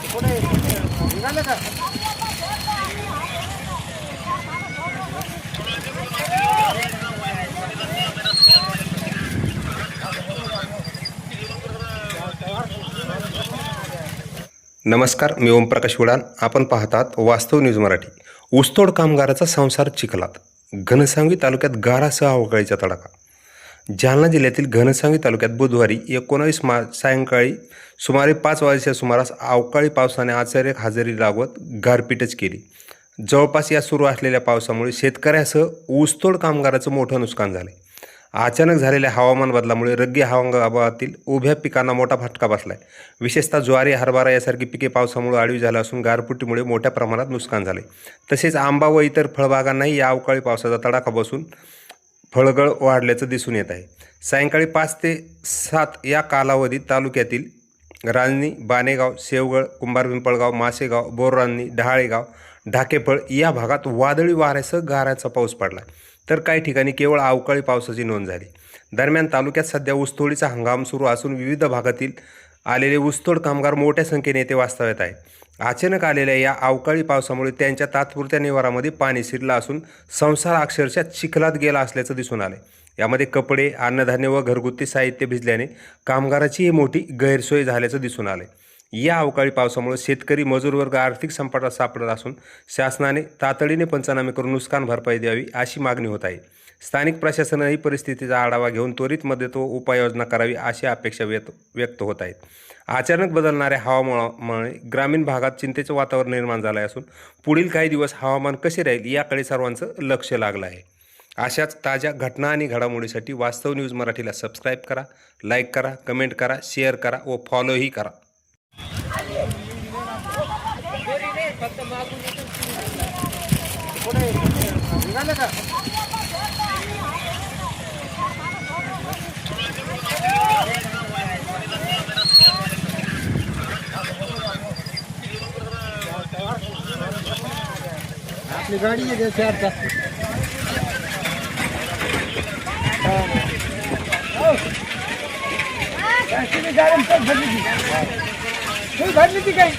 निघालं का? नमस्कार, मी ओमप्रकाश उडान. आपण पाहतात वास्तव न्यूज मराठी. ऊसतोड कामगाराचा संसार चिखलात. घनसावंगी तालुक्यात गारासह अवकाळीचा तडाखा. जालना जिल्ह्यातील घनसावंगी तालुक्यात बुधवारी 19 मार्च सायंकाळी सुमारे 5 वाजेच्या सुमारास अवकाळी पावसाने अचानक हजेरी लावत गारपीटच केली. जवळपास या सुरू असलेल्या पावसामुळे शेतकऱ्यासह ऊसतोड कामगाराचं मोठं नुकसान झाले. अचानक झालेल्या हवामान बदलामुळे रब्बी हंगामातील उभ्या पिकांना मोठा फटका बसलाय. विशेषतः ज्वारी, हरभरा यासारखी पिके पावसामुळे आडवी झाली असून गारपिटीमुळे मोठ्या प्रमाणात नुकसान झाले. तसेच आंबा व इतर फळबागांनाही या अवकाळी पावसाचा तडाखा बसून फळगळ वाढल्याचं दिसून येत आहे. सायंकाळी 5 ते 7 या कालावधीत तालुक्यातील रांजणी, बाणेगाव, शेवगळ, कुंभारपिंपळगाव, मासेगाव, बोररांजणी, ढाळेगाव, ढाकेफळ या भागात वादळी वाऱ्यासह गाराचा पाऊस पडला, तर काही ठिकाणी केवळ अवकाळी पावसाची नोंद झाली. दरम्यान तालुक्यात सध्या ऊसतोडीचा हंगाम सुरू असून विविध भागातील आलेले ऊसतोड कामगार मोठ्या संख्येने येथे वास्तव्यात आहे. अचानक आलेल्या या अवकाळी पावसामुळे त्यांच्या तात्पुरत्या निवारामध्ये पाणी शिरलं असून संसार अक्षरशः चिखलात गेला असल्याचं दिसून आले. यामध्ये कपडे, अन्नधान्य व घरगुती साहित्य भिजल्याने कामगाराची मोठी गैरसोय झाल्याचं दिसून आले. या अवकाळी पावसामुळे शेतकरी, मजूर वर्ग आर्थिक संकटात सापडत असून शासनाने तातडीने पंचनामे करून नुकसान भरपाई द्यावी अशी मागणी होत आहे. स्थानिक प्रशासनाने परिस्थितीचा आढावा घेऊन त्वरित मदत व उपाययोजना करावी अशी अपेक्षा व्यक्त होत आहेत. अचानक बदलणाऱ्या हवामानामुळे ग्रामीण भागात चिंतेचं वातावरण निर्माण झालं असून पुढील काही दिवस हवामान कसे राहील याकडे सर्वांचं लक्ष लागलं आहे. अशाच ताज्या घटना आणि घडामोडीसाठी वास्तव न्यूज मराठीला सबस्क्राईब करा, लाईक करा, कमेंट करा, शेअर करा व फॉलोही करा. निघालं का? आपली गाडी आहे चार तास. भरली ती काही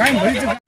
नाही.